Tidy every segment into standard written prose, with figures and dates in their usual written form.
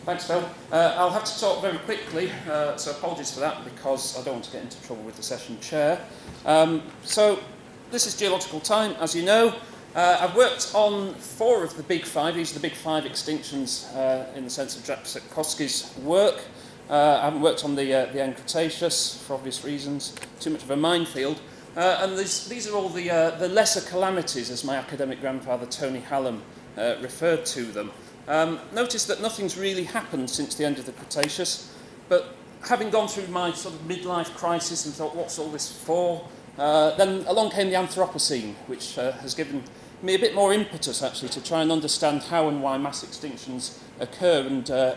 Thanks, Phil. I'll have to talk very quickly, so apologies for that, because I don't want to get into trouble with the session chair. So this is Geological Time, as you know. I've worked on 4 of the big 5. These are the big 5 extinctions in the sense of Jackson-Koski's work. I haven't worked on the end Cretaceous, for obvious reasons, too much of a minefield. And these are all the lesser calamities, as my academic grandfather Tony Hallam referred to them. Notice that nothing's really happened since the end of the Cretaceous, but having gone through my sort of midlife crisis and thought, what's all this for? Then along came the Anthropocene, which has given me a bit more impetus, actually, to try and understand how and why mass extinctions occur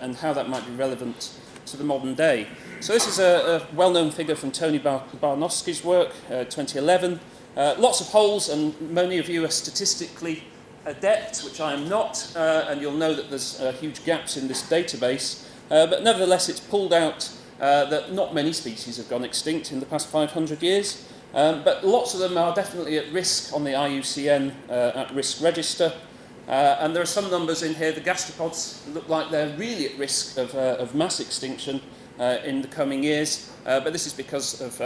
and how that might be relevant to the modern day. So this is a well-known figure from Tony Barnowski's work, 2011. Lots of holes, and many of you are statistically adept, which I am not, and you'll know that there's huge gaps in this database. But nevertheless, it's pulled out that not many species have gone extinct in the past 500 years. But lots of them are definitely at risk on the IUCN at-risk register. And there are some numbers in here. The gastropods look like they're really at risk of mass extinction in the coming years. But this is because of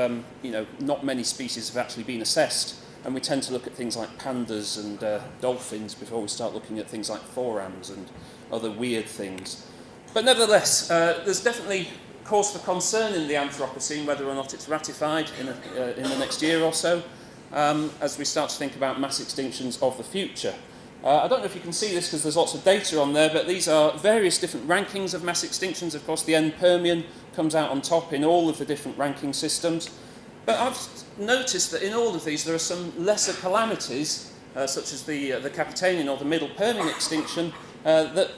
not many species have actually been assessed. And we tend to look at things like pandas and dolphins before we start looking at things like forams and other weird things. But nevertheless, there's definitely cause for concern in the Anthropocene, whether or not it's ratified in the next year or so, as we start to think about mass extinctions of the future. I don't know if you can see this because there's lots of data on there, but these are various different rankings of mass extinctions. Of course, the end Permian comes out on top in all of the different ranking systems. But I've noticed that in all of these there are some lesser calamities, such as the Capitanian or the Middle Permian extinction, that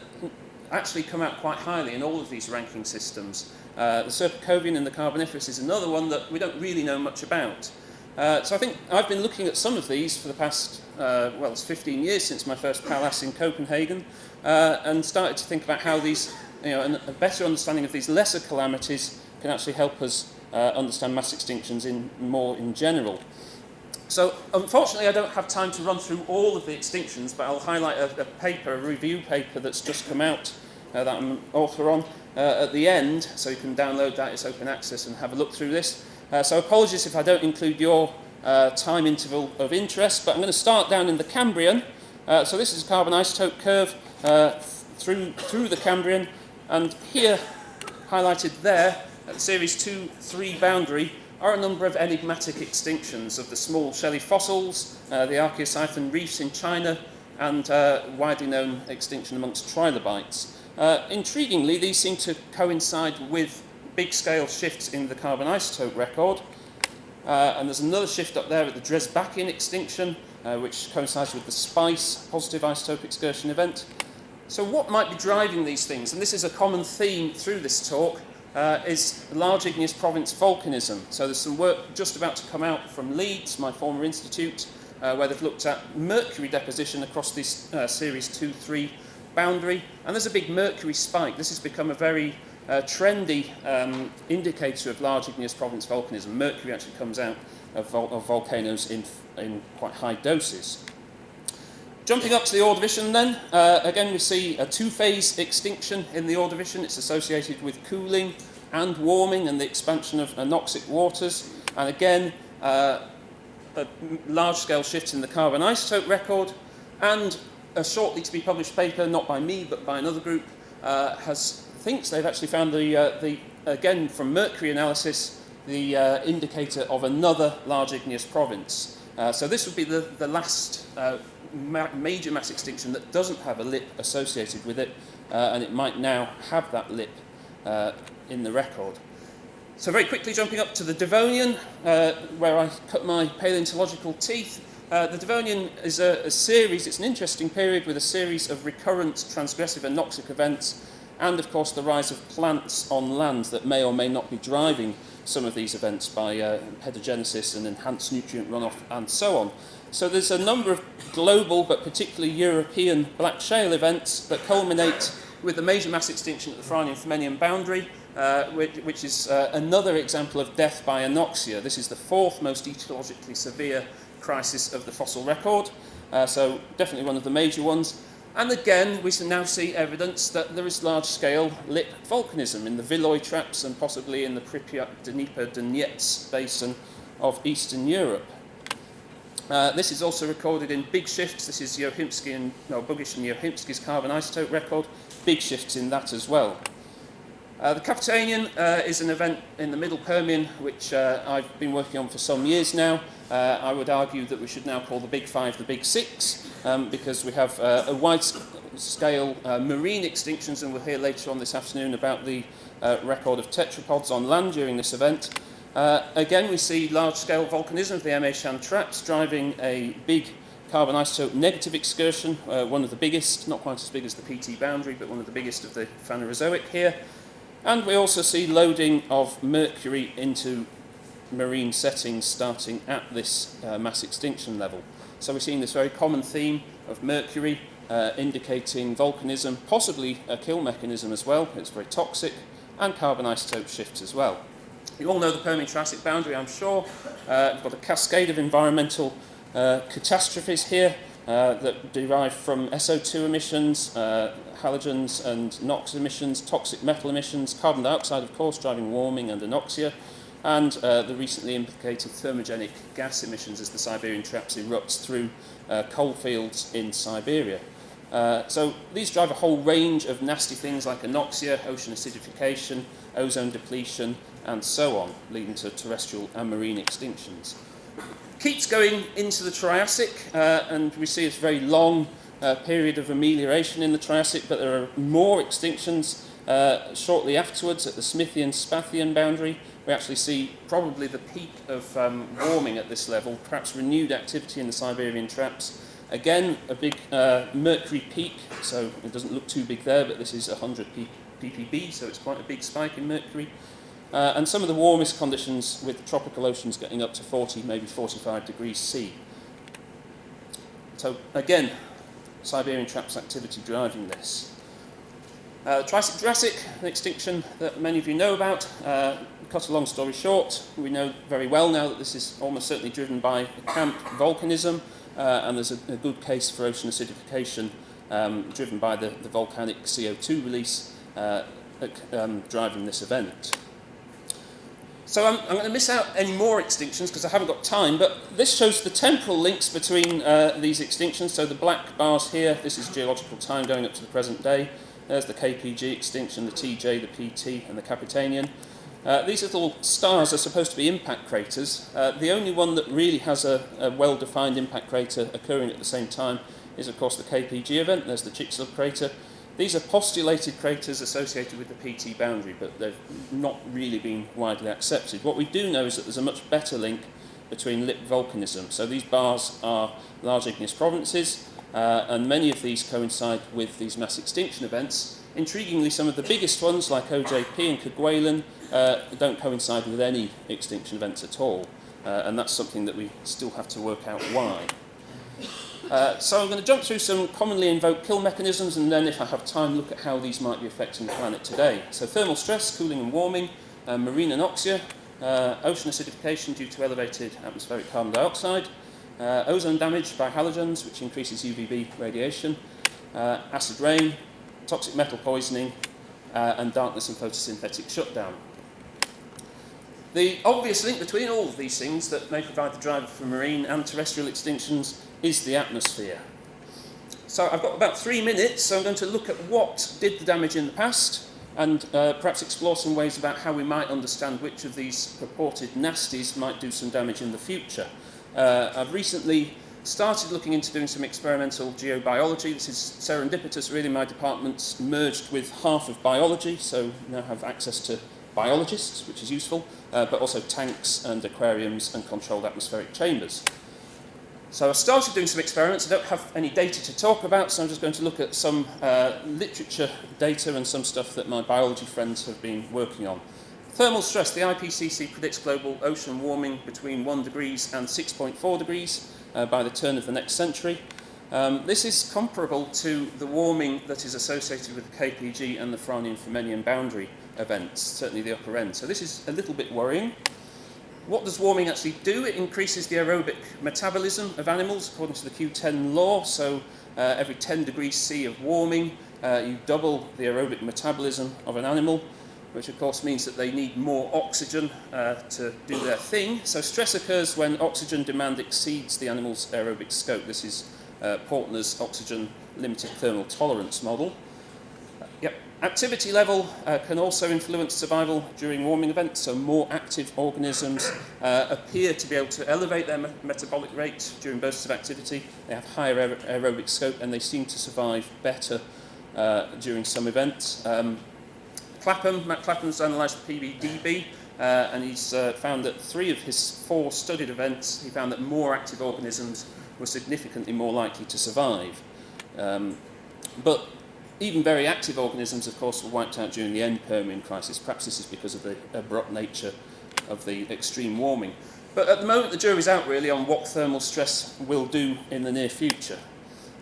actually come out quite highly in all of these ranking systems. The Serpicovian and the Carboniferous is another one that we don't really know much about. So I think I've been looking at some of these for the past, it's 15 years since my first Palas in Copenhagen, and started to think about how these, and a better understanding of these lesser calamities can actually help us understand mass extinctions in general. So unfortunately I don't have time to run through all of the extinctions, but I'll highlight a review paper that's just come out that I'm an author on at the end, so you can download that. It's open access and have a look through this. So apologies if I don't include your time interval of interest, but I'm going to start down in the Cambrian. So this is a carbon isotope curve through the Cambrian, and here, highlighted there, at the Series 2-3 boundary, are a number of enigmatic extinctions of the small shelly fossils, the Archaeocython reefs in China, and widely known extinction amongst trilobites. Intriguingly, these seem to coincide with big-scale shifts in the carbon isotope record. And there's another shift up there at the Dresbachian extinction, which coincides with the SPICE, positive isotope excursion event. So what might be driving these things? And this is a common theme through this talk, is large igneous province volcanism. So there's some work just about to come out from Leeds, my former institute, where they've looked at mercury deposition across this Series 2-3 boundary. And there's a big mercury spike. This has become a very trendy indicator of large igneous province volcanism. Mercury actually comes out of volcanoes in quite high doses. Jumping up to the Ordovician then, again we see a 2-phase extinction in the Ordovician. It's associated with cooling and warming and the expansion of anoxic waters. And again, large-scale shifts in the carbon isotope record. And a shortly to be published paper, not by me but by another group, thinks they've actually found again from mercury analysis, the indicator of another large igneous province. So this would be the last major mass extinction that doesn't have a lip associated with it, and it might now have that lip in the record. So very quickly jumping up to the Devonian, where I cut my paleontological teeth. The Devonian is a series, it's an interesting period with a series of recurrent transgressive anoxic events, and of course the rise of plants on land that may or may not be driving some of these events by pedogenesis and enhanced nutrient runoff and so on. So there's a number of global but particularly European black shale events that culminate with the major mass extinction at the Franian-Fumenian boundary, which is another example of death by anoxia. This is the 4th most ecologically severe crisis of the fossil record, so definitely one of the major ones. And again, we now see evidence that there is large-scale lip volcanism in the Viloy traps and possibly in the Pripyat-Dnieper-Donets basin of Eastern Europe. This is also recorded in big shifts. This is Bugish and Yohimsky's carbon isotope record. Big shifts in that as well. The Capitanian is an event in the Middle Permian, which I've been working on for some years now. I would argue that we should now call the Big Five the Big Six, because we have a wide-scale marine extinctions, and we'll hear later on this afternoon about the record of tetrapods on land during this event. Again, we see large-scale volcanism of the Emeshan traps driving a big carbon isotope negative excursion, one of the biggest, not quite as big as the PT boundary, but one of the biggest of the Phanerozoic here. And we also see loading of mercury into marine settings starting at this mass extinction level. So we're seeing this very common theme of mercury indicating volcanism, possibly a kill mechanism as well. It's very toxic, and carbon isotope shifts as well. You all know the Permian-Triassic boundary, I'm sure. We've got a cascade of environmental catastrophes here that derive from SO2 emissions, halogens and NOx emissions, toxic metal emissions, carbon dioxide, of course, driving warming and anoxia, and the recently implicated thermogenic gas emissions as the Siberian traps erupts through coal fields in Siberia. So these drive a whole range of nasty things like anoxia, ocean acidification, ozone depletion, and so on, leading to terrestrial and marine extinctions. Keeps going into the Triassic, and we see a very long period of amelioration in the Triassic, but there are more extinctions shortly afterwards at the Smithian-Spathian boundary. We actually see probably the peak of warming at this level, perhaps renewed activity in the Siberian traps. Again, a big mercury peak, so it doesn't look too big there, but this is 100 ppb, so it's quite a big spike in mercury. And some of the warmest conditions with tropical oceans getting up to 40, maybe 45 degrees C. So again, Siberian traps activity driving this. Triassic-Jurassic, an extinction that many of you know about. Cut a long story short, we know very well now that this is almost certainly driven by camp volcanism, and there's a good case for ocean acidification driven by the volcanic CO2 release driving this event. So I'm going to miss out any more extinctions because I haven't got time, but this shows the temporal links between these extinctions. So the black bars here, this is geological time going up to the present day. There's the KPG extinction, the TJ, the PT, and the Capitanian. These little stars are supposed to be impact craters. The only one that really has a well-defined impact crater occurring at the same time is, of course, the KPG event. There's the Chicxulub crater. These are postulated craters associated with the PT boundary, but they've not really been widely accepted. What we do know is that there's a much better link between lip volcanism. So these bars are large igneous provinces, and many of these coincide with these mass extinction events. Intriguingly, some of the biggest ones, like OJP and Kerguelen, don't coincide with any extinction events at all, and that's something that we still have to work out why. So I'm going to jump through some commonly invoked kill mechanisms, and then, if I have time, look at how these might be affecting the planet today. So thermal stress, cooling and warming, marine anoxia, ocean acidification due to elevated atmospheric carbon dioxide, ozone damage by halogens, which increases UVB radiation, acid rain, toxic metal poisoning, and darkness and photosynthetic shutdown. The obvious link between all of these things that may provide the driver for marine and terrestrial extinctions is the atmosphere. So I've got about 3 minutes, so I'm going to look at what did the damage in the past, and perhaps explore some ways about how we might understand which of these purported nasties might do some damage in the future. I've recently started looking into doing some experimental geobiology. This is serendipitous, really. My department's merged with half of biology, so we now have access to biologists, which is useful, but also tanks and aquariums and controlled atmospheric chambers. So I started doing some experiments. I don't have any data to talk about, so I'm just going to look at some literature data and some stuff that my biology friends have been working on. Thermal stress. The IPCC predicts global ocean warming between 1 degrees and 6.4 degrees by the turn of the next century. This is comparable to the warming that is associated with the KPG and the Franian-Furmenian boundary events, certainly the upper end. So this is a little bit worrying. What does warming actually do? It increases the aerobic metabolism of animals according to the Q10 law. So every 10 degrees C of warming, you double the aerobic metabolism of an animal, which of course means that they need more oxygen to do their thing. So stress occurs when oxygen demand exceeds the animal's aerobic scope. This is Portner's oxygen limited thermal tolerance model. Activity level can also influence survival during warming events, so more active organisms appear to be able to elevate their metabolic rate during bursts of activity. They have higher aerobic scope and they seem to survive better during some events. Matt Clapham's analysed the PBDB and he's found that 3 of his 4 studied events, he found that more active organisms were significantly more likely to survive. But even very active organisms, of course, were wiped out during the end Permian crisis. Perhaps this is because of the abrupt nature of the extreme warming. But at the moment, the jury's out, really, on what thermal stress will do in the near future.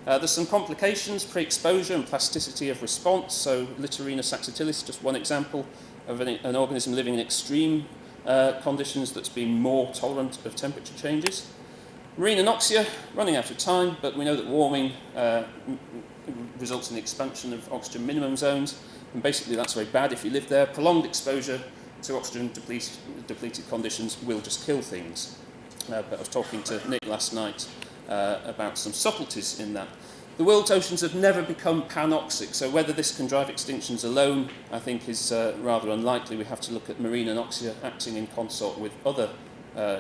There's some complications, pre-exposure and plasticity of response. So Littorina saxatilis, just one example of an organism living in extreme conditions that's been more tolerant of temperature changes. Marine anoxia, running out of time, but we know that warming results in the expansion of oxygen minimum zones, and basically that's very bad if you live there. Prolonged exposure to oxygen depleted conditions will just kill things. But I was talking to Nick last night about some subtleties in that. The world's oceans have never become panoxic, so whether this can drive extinctions alone, I think, is rather unlikely. We have to look at marine anoxia acting in consort with other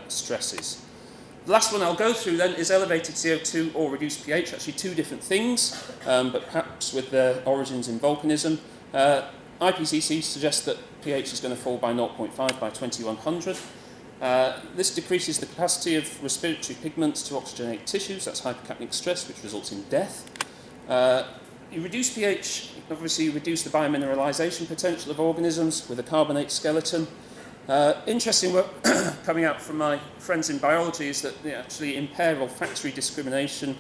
stresses. The last one I'll go through then is elevated CO2 or reduced pH, actually 2 different things, but perhaps with their origins in volcanism. IPCC suggests that pH is going to fall by 0.5 by 2100. This decreases the capacity of respiratory pigments to oxygenate tissues, that's hypercapnic stress, which results in death. You reduce pH, obviously you reduce the biomineralization potential of organisms with a carbonate skeleton. Interesting work coming out from my friends in biology is that they actually impair olfactory discrimination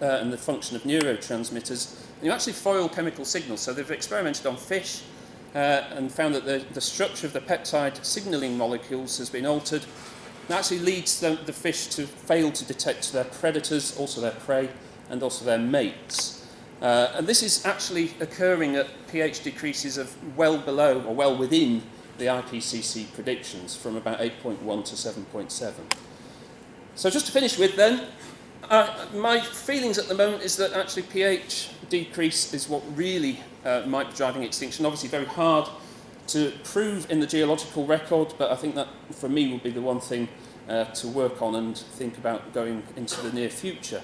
and the function of neurotransmitters. And you actually foil chemical signals. So they've experimented on fish and found that the structure of the peptide signaling molecules has been altered. That actually leads the fish to fail to detect their predators, also their prey, and also their mates. And this is actually occurring at pH decreases of well below or well within the IPCC predictions from about 8.1 to 7.7. So just to finish with then, my feelings at the moment is that actually pH decrease is what really might be driving extinction. Obviously very hard to prove in the geological record, but I think that for me will be the one thing to work on and think about going into the near future.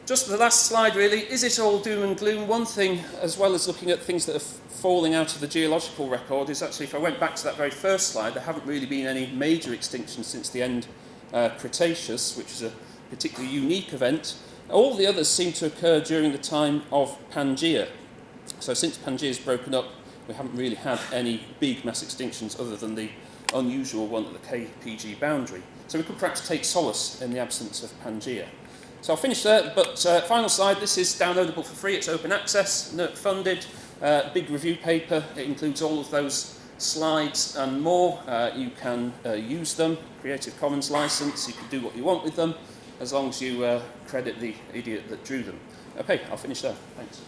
Just the last slide really, is it all doom and gloom? One thing, as well as looking at things that are falling out of the geological record, is actually, if I went back to that very first slide, there haven't really been any major extinctions since the end Cretaceous, which is a particularly unique event. All the others seem to occur during the time of Pangaea. So since Pangaea's broken up, we haven't really had any big mass extinctions other than the unusual one at the KPG boundary. So we could perhaps take solace in the absence of Pangaea. So I'll finish there, but final slide, this is downloadable for free, it's open access, NERC funded, big review paper, it includes all of those slides and more. You can use them, Creative Commons license, you can do what you want with them, as long as you credit the idiot that drew them. Okay, I'll finish there, thanks.